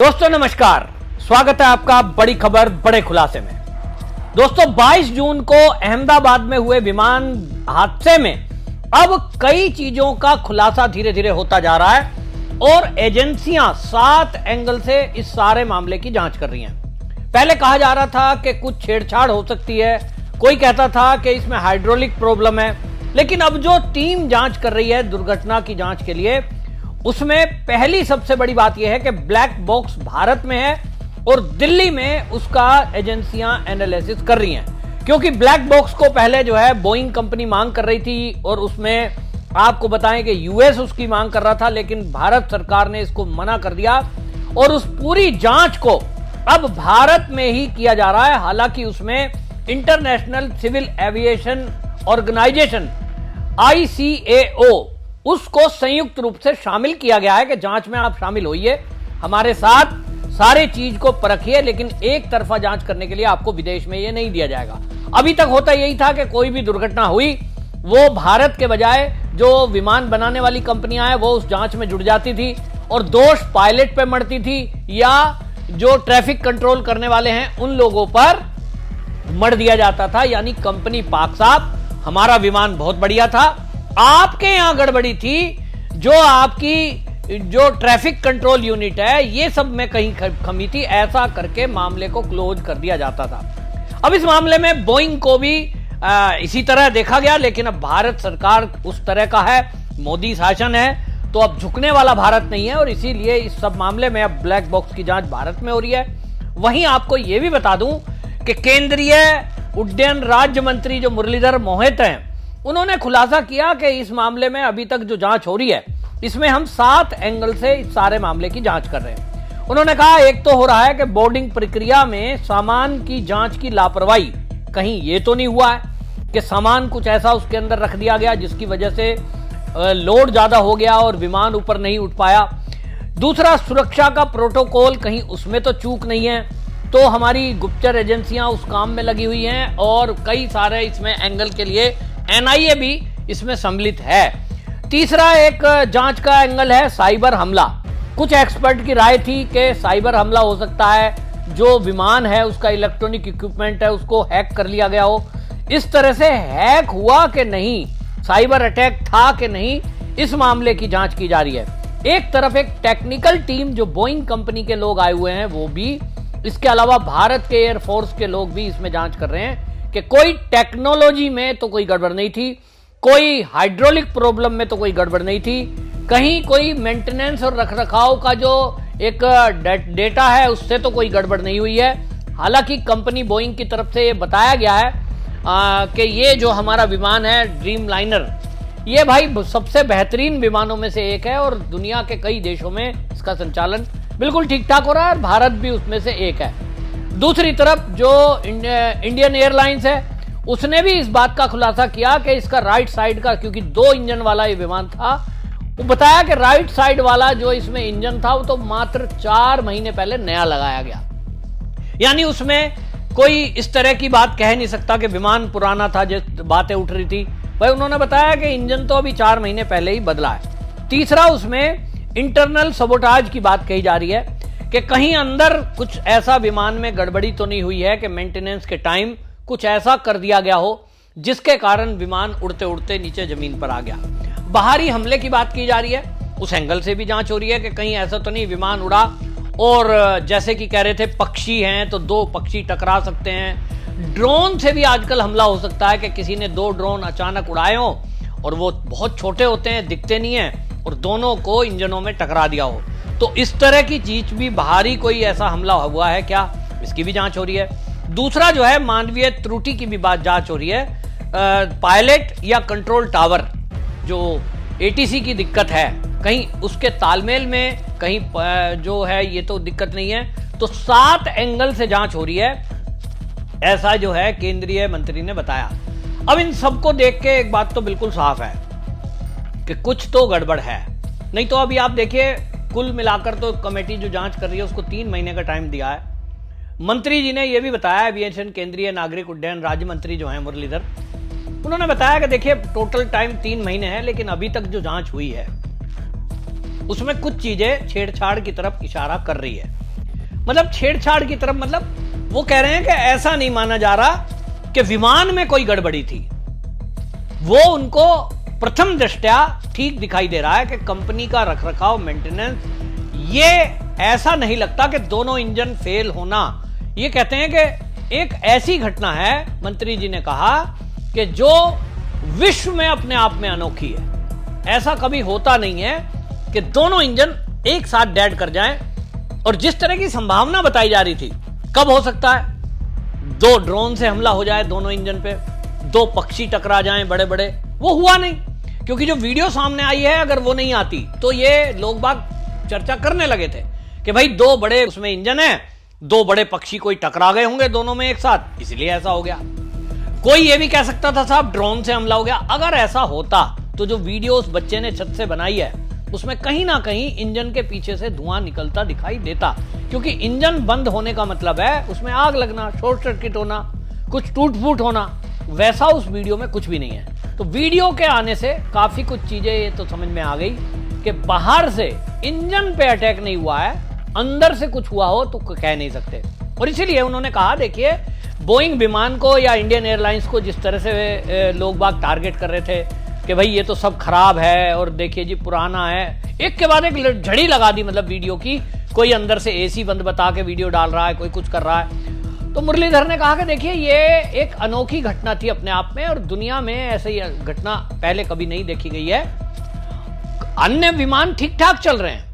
दोस्तों नमस्कार, स्वागत है आपका बड़ी खबर बड़े खुलासे में। दोस्तों 22 जून को अहमदाबाद में हुए विमान हादसे में अब कई चीजों का खुलासा धीरे धीरे होता जा रहा है और एजेंसियां 7 एंगल से इस सारे मामले की जांच कर रही हैं। पहले कहा जा रहा था कि कुछ छेड़छाड़ हो सकती है, कोई कहता था कि इसमें हाइड्रोलिक प्रॉब्लम है, लेकिन अब जो टीम जांच कर रही है दुर्घटना की जांच के लिए, उसमें पहली सबसे बड़ी बात यह है कि ब्लैक बॉक्स भारत में है और दिल्ली में उसका एजेंसियां एनालिसिस कर रही हैं। क्योंकि ब्लैक बॉक्स को पहले जो है बोइंग कंपनी मांग कर रही थी और उसमें आपको बताएं कि यूएस उसकी मांग कर रहा था, लेकिन भारत सरकार ने इसको मना कर दिया और उस पूरी जांच को अब भारत में ही किया जा रहा है। हालांकि उसमें International Civil Aviation Organization ICAO उसको संयुक्त रूप से शामिल किया गया है कि जांच में आप शामिल होइए, हमारे साथ सारे चीज को परखिए, लेकिन एक तरफा जांच करने के लिए आपको विदेश में ये नहीं दिया जाएगा। अभी तक होता यही था कि कोई भी दुर्घटना हुई वो भारत के बजाय जो विमान बनाने वाली कंपनियां हैं वो उस जांच में जुड़ जाती थी और दोष पायलट पे मरती थी या जो ट्रैफिक कंट्रोल करने वाले हैं उन लोगों पर मर दिया जाता था। यानी कंपनी पाक साहब, हमारा विमान बहुत बढ़िया था, आपके यहां गड़बड़ी थी, जो आपकी जो ट्रैफिक कंट्रोल यूनिट है ये सब में कहीं कमी थी, ऐसा करके मामले को क्लोज कर दिया जाता था। अब इस मामले में बोइंग को भी इसी तरह देखा गया, लेकिन अब भारत सरकार उस तरह का है, मोदी शासन है, तो अब झुकने वाला भारत नहीं है और इसीलिए इस सब मामले में अब ब्लैक बॉक्स की जांच भारत में हो रही है। वहीं आपको यह भी बता दूं कि केंद्रीय उड्डयन राज्य मंत्री जो मुरलीधर मोहित हैं, उन्होंने खुलासा किया कि इस मामले में अभी तक जो जांच हो रही है इसमें हम 7 एंगल से इस सारे मामले की जांच कर रहे हैं। उन्होंने कहा एक तो हो रहा है कि बोर्डिंग प्रक्रिया में सामान की जांच की लापरवाही, कहीं ये तो नहीं हुआ है कि सामान कुछ ऐसा उसके अंदर रख दिया गया जिसकी वजह से लोड ज्यादा हो गया और विमान ऊपर नहीं उठ पाया। दूसरा, सुरक्षा का प्रोटोकॉल, कहीं उसमें तो चूक नहीं है, तो हमारी गुप्तचर एजेंसियां उस काम में लगी हुई हैं और कई सारे इसमें एंगल के लिए NIA भी इसमें सम्मिलित है। तीसरा एक जांच का एंगल है साइबर हमला। कुछ एक्सपर्ट की राय थी कि साइबर हमला हो सकता है, जो विमान है उसका इलेक्ट्रॉनिक इक्विपमेंट है उसको हैक कर लिया गया हो। इस तरह से हैक हुआ कि नहीं, साइबर अटैक था कि नहीं, इस मामले की जांच की जा रही है। एक तरफ एक टेक्निकल टीम जो बोइंग कंपनी के लोग आए हुए हैं वो भी, इसके अलावा भारत के एयरफोर्स के लोग भी इसमें जांच कर रहे हैं कि कोई टेक्नोलॉजी में तो कोई गड़बड़ नहीं थी, कोई हाइड्रोलिक प्रॉब्लम में तो कोई गड़बड़ नहीं थी, कहीं कोई मेंटेनेंस और रखरखाव का जो एक डेटा है उससे तो कोई गड़बड़ नहीं हुई है। हालांकि कंपनी बोइंग की तरफ से ये बताया गया है कि ये जो हमारा विमान है ड्रीम लाइनर, ये भाई सबसे बेहतरीन विमानों में से एक है और दुनिया के कई देशों में इसका संचालन बिल्कुल ठीक ठाक हो रहा है और भारत भी उसमें से एक है। दूसरी तरफ जो इंडियन एयरलाइंस है उसने भी इस बात का खुलासा किया कि इसका राइट साइड का, क्योंकि 2 इंजन वाला ये विमान था, वो बताया कि राइट साइड वाला जो इसमें इंजन था वो तो मात्र 4 महीने पहले नया लगाया गया। यानी उसमें कोई इस तरह की बात कह नहीं सकता कि विमान पुराना था जिस बातें उठ रही थी। भाई उन्होंने बताया कि इंजन तो अभी 4 महीने पहले ही बदला है। तीसरा, उसमें इंटरनल सबोटाज की बात कही जा रही है कि कहीं अंदर कुछ ऐसा विमान में गड़बड़ी तो नहीं हुई है कि मेंटेनेंस के टाइम कुछ ऐसा कर दिया गया हो जिसके कारण विमान उड़ते उड़ते नीचे जमीन पर आ गया। बाहरी हमले की बात की जा रही है, उस एंगल से भी जांच हो रही है कि कहीं ऐसा तो नहीं विमान उड़ा और जैसे कि कह रहे थे पक्षी हैं तो 2 पक्षी टकरा सकते हैं। ड्रोन से भी आजकल हमला हो सकता है कि किसी ने 2 ड्रोन अचानक उड़ाए हो और वो बहुत छोटे होते हैं, दिखते नहीं है, और दोनों को इंजनों में टकरा दिया हो। तो इस तरह की चीज भी, बाहरी कोई ऐसा हमला हुआ है क्या, इसकी भी जांच हो रही है। दूसरा जो है मानवीय त्रुटि की भी बात जांच हो रही है। पायलट या कंट्रोल टावर जो ATC की दिक्कत है, कहीं उसके तालमेल में कहीं जो है ये तो दिक्कत नहीं है। तो 7 एंगल से जांच हो रही है, ऐसा जो है केंद्रीय मंत्री ने बताया। अब इन सबको देख के एक बात तो बिल्कुल साफ है कि कुछ तो गड़बड़ है, नहीं तो अभी आप देखिए कुल मिलाकर तो कमेटी जो जांच कर रही है उसको 3 महीने का टाइम दिया है। मंत्री जी ने यह भी बताया, एविएशन केंद्रीय नागरिक उड्डयन राज्य मंत्री जो हैं मुरलीधर, उन्होंने बताया कि देखिए टोटल टाइम 3 महीने है, लेकिन अभी तक जो जांच हुई है उसमें कुछ चीजें छेड़छाड़ की तरफ इशारा कर रही है। मतलब छेड़छाड़ की तरफ, मतलब वो कह रहे हैं कि ऐसा नहीं माना जा रहा कि विमान में कोई गड़बड़ी थी। वो उनको प्रथम दृष्टया ठीक दिखाई दे रहा है कि कंपनी का रखरखाव, मेंटेनेंस, ये ऐसा नहीं लगता कि दोनों इंजन फेल होना। ये कहते हैं कि एक ऐसी घटना है, मंत्री जी ने कहा, कि जो विश्व में अपने आप में अनोखी है। ऐसा कभी होता नहीं है कि दोनों इंजन एक साथ डेड कर जाएं। और जिस तरह की संभावना बताई जा रही थी, कब हो सकता है 2 ड्रोन से हमला हो जाए दोनों इंजन पे, 2 पक्षी टकरा जाएं बड़े बड़े, वो हुआ नहीं। क्योंकि जो वीडियो सामने आई है, अगर वो नहीं आती तो ये लोग बाग चर्चा करने लगे थे कि भाई 2 बड़े उसमें इंजन है, 2 बड़े पक्षी कोई टकरा गए होंगे दोनों में एक साथ, इसलिए ऐसा हो गया। कोई ये भी कह सकता था साहब ड्रोन से हमला हो गया। अगर ऐसा होता तो जो वीडियो उस बच्चे ने छत से बनाई है, उसमें कहीं ना कहीं इंजन के पीछे से धुआं निकलता दिखाई देता। क्योंकि इंजन बंद होने का मतलब है उसमें आग लगना, शॉर्ट सर्किट होना, कुछ टूट फूट होना। वैसा उस वीडियो में कुछ भी नहीं है। तो वीडियो के आने से काफी कुछ चीजें ये तो समझ में आ गई कि बाहर से इंजन पे अटैक नहीं हुआ है, अंदर से कुछ हुआ हो तो कह नहीं सकते। और इसीलिए उन्होंने कहा, देखिए बोइंग विमान को या इंडियन एयरलाइंस को जिस तरह से लोग बाग टारगेट कर रहे थे कि भाई ये तो सब खराब है और देखिए जी पुराना है, एक के बाद एक झड़ी लगा दी मतलब वीडियो की। कोई अंदर से एसी बंद बता के वीडियो डाल रहा है, कोई कुछ कर रहा है। तो मुरलीधर ने कहा कि देखिए ये एक अनोखी घटना थी अपने आप में, और दुनिया में ऐसी घटना पहले कभी नहीं देखी गई है। अन्य विमान ठीक ठाक चल रहे हैं।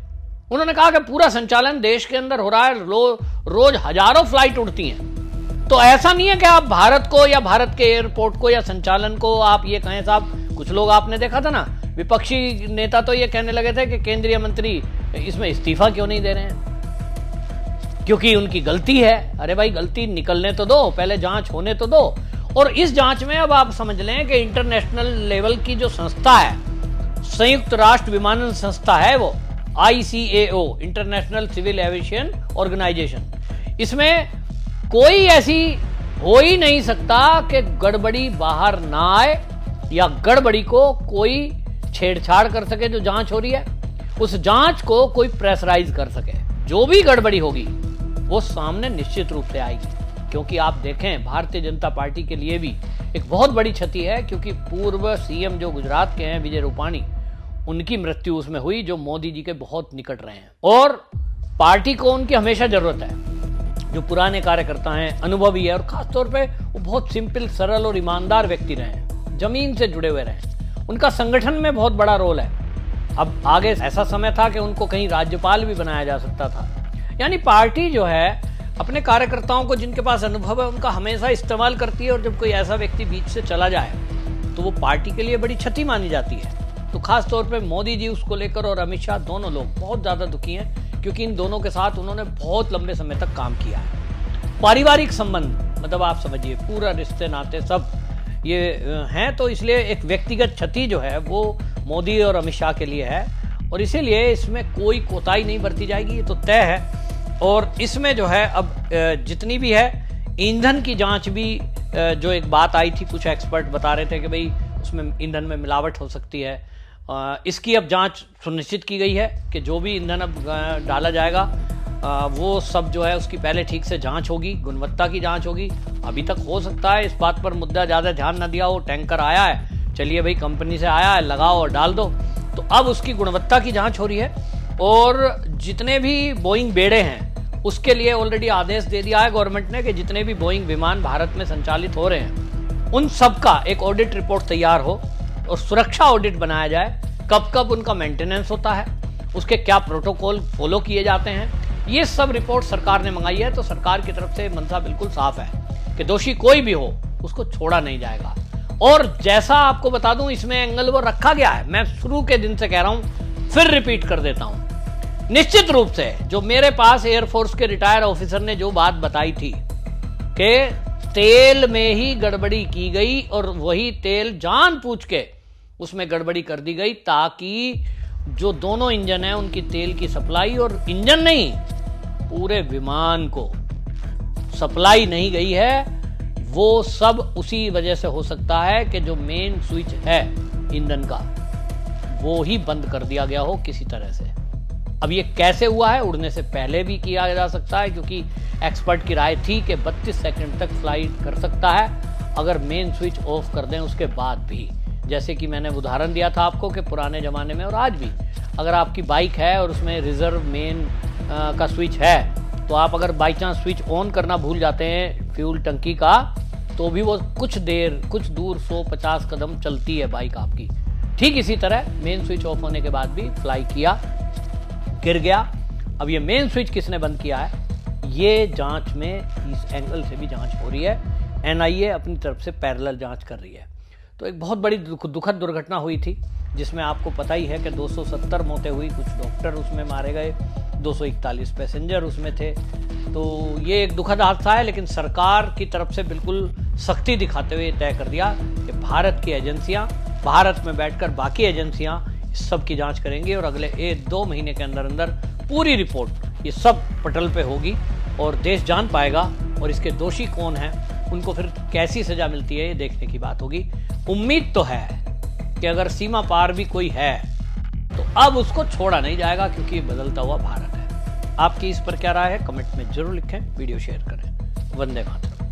उन्होंने कहा कि पूरा संचालन देश के अंदर हो रहा है, रोज हजारों फ्लाइट उड़ती हैं। तो ऐसा नहीं है कि आप भारत को या भारत के एयरपोर्ट को या संचालन को आप ये कहें साहब। कुछ लोग आपने देखा था ना, विपक्षी नेता तो ये कहने लगे थे कि केंद्रीय मंत्री इसमें इस्तीफा क्यों नहीं दे रहे हैं, क्योंकि उनकी गलती है। अरे भाई गलती निकलने तो दो, पहले जांच होने तो दो। और इस जांच में अब आप समझ लें कि इंटरनेशनल लेवल की जो संस्था है, संयुक्त राष्ट्र विमानन संस्था है, वो ICAO, International Civil Aviation Organization, इसमें कोई ऐसी हो ही नहीं सकता कि गड़बड़ी बाहर ना आए या गड़बड़ी को कोई छेड़छाड़ कर सके। जो जांच हो रही है उस जांच को कोई प्रेशराइज कर सके। जो भी गड़बड़ी होगी वो सामने निश्चित रूप से आएगी। क्योंकि आप देखें भारतीय जनता पार्टी के लिए भी एक बहुत बड़ी क्षति है, क्योंकि पूर्व सीएम जो गुजरात के हैं विजय रूपाणी, उनकी मृत्यु उसमें हुई, जो मोदी जी के बहुत निकट रहे हैं। और पार्टी को उनकी हमेशा जरूरत है। जो पुराने कार्यकर्ता हैं, अनुभवी है, और खासतौर पे वो बहुत सिंपल, सरल और ईमानदार व्यक्ति रहे हैं, जमीन से जुड़े हुए रहे। उनका संगठन में बहुत बड़ा रोल है। अब आगे ऐसा समय था कि उनको कहीं राज्यपाल भी बनाया जा सकता था। यानी पार्टी जो है अपने कार्यकर्ताओं को, जिनके पास अनुभव है, उनका हमेशा इस्तेमाल करती है। और जब कोई ऐसा व्यक्ति बीच से चला जाए तो वो पार्टी के लिए बड़ी क्षति मानी जाती है। तो खास तौर पे मोदी जी उसको लेकर और अमित शाह दोनों लोग बहुत ज्यादा दुखी हैं, क्योंकि इन दोनों के साथ उन्होंने बहुत लंबे समय तक काम किया है। पारिवारिक संबंध, मतलब आप समझिए पूरा रिश्ते नाते सब ये हैं। तो इसलिए एक व्यक्तिगत क्षति जो है वो मोदी और अमित शाह के लिए है, और इसीलिए इसमें कोई कोताही नहीं बरती जाएगी, ये तो तय है। और इसमें जो है अब जितनी भी है, ईंधन की जांच भी, जो एक बात आई थी, कुछ एक्सपर्ट बता रहे थे कि भाई उसमें ईंधन में मिलावट हो सकती है, इसकी अब जांच सुनिश्चित की गई है कि जो भी ईंधन अब डाला जाएगा वो सब जो है उसकी पहले ठीक से जांच होगी, गुणवत्ता की जांच होगी। अभी तक हो सकता है इस बात पर मुद्दा ज़्यादा ध्यान न दिया हो, टैंकर आया है, चलिए भाई कंपनी से आया है, लगाओ और डाल दो। तो अब उसकी गुणवत्ता की जांच हो रही है। और जितने भी बोइंग बेड़े हैं उसके लिए ऑलरेडी आदेश दे दिया है गवर्नमेंट ने कि जितने भी बोइंग विमान भारत में संचालित हो रहे हैं उन सब का एक ऑडिट रिपोर्ट तैयार हो और सुरक्षा ऑडिट बनाया जाए। कब कब उनका मेंटेनेंस होता है, उसके क्या प्रोटोकॉल फॉलो किए जाते हैं, ये सब रिपोर्ट सरकार ने मंगाई है। तो सरकार की तरफ से मंशा बिल्कुल साफ है कि दोषी कोई भी हो उसको छोड़ा नहीं जाएगा। और जैसा आपको बता दूं, इसमें एंगल वो रखा गया है, मैं शुरू के दिन से कह रहा हूं, फिर रिपीट कर देता हूं। निश्चित रूप से जो मेरे पास एयरफोर्स के रिटायर्ड ऑफिसर ने जो बात बताई थी कि तेल में ही गड़बड़ी की गई और वही तेल जानबूझ के उसमें गड़बड़ी कर दी गई, ताकि जो दोनों इंजन है उनकी तेल की सप्लाई, और इंजन नहीं पूरे विमान को सप्लाई नहीं गई है, वो सब उसी वजह से हो सकता है कि जो मेन स्विच है ईंधन का वो ही बंद कर दिया गया हो किसी तरह से। अब ये कैसे हुआ है, उड़ने से पहले भी किया जा सकता है, क्योंकि एक्सपर्ट की राय थी कि 32 सेकंड तक फ्लाई कर सकता है अगर मेन स्विच ऑफ कर दें उसके बाद भी। जैसे कि मैंने उदाहरण दिया था आपको कि पुराने ज़माने में और आज भी अगर आपकी बाइक है और उसमें रिजर्व मेन का स्विच है, तो आप अगर बाई चांस स्विच ऑन करना भूल जाते हैं फ्यूल टंकी का, तो भी वो कुछ दूर 150 कदम चलती है बाइक आपकी। ठीक इसी तरह मेन स्विच ऑफ होने के बाद भी फ्लाई किया, गिर गया। अब ये मेन स्विच किसने बंद किया है, ये जांच में इस एंगल से भी जांच हो रही है। एनआईए अपनी तरफ से पैरेलल जांच कर रही है। तो एक बहुत बड़ी दुखद दुर्घटना हुई थी, जिसमें आपको पता ही है कि 270 मौतें हुई, कुछ डॉक्टर उसमें मारे गए, 241 पैसेंजर उसमें थे। तो ये एक दुखद हादसा है, लेकिन सरकार की तरफ से बिल्कुल सख्ती दिखाते हुए तय कर दिया कि भारत की एजेंसियां भारत में बैठकर बाकी एजेंसियां इस सब की जांच करेंगी और अगले 1-2 महीने के अंदर अंदर पूरी रिपोर्ट ये सब पटल पे होगी और देश जान पाएगा और इसके दोषी कौन हैं, उनको फिर कैसी सजा मिलती है ये देखने की बात होगी। उम्मीद तो है कि अगर सीमा पार भी कोई है तो अब उसको छोड़ा नहीं जाएगा, क्योंकि बदलता हुआ भारत है। आपकी इस पर क्या राय है, कमेंट में जरूर लिखें, वीडियो शेयर करें। वंदे मातरम।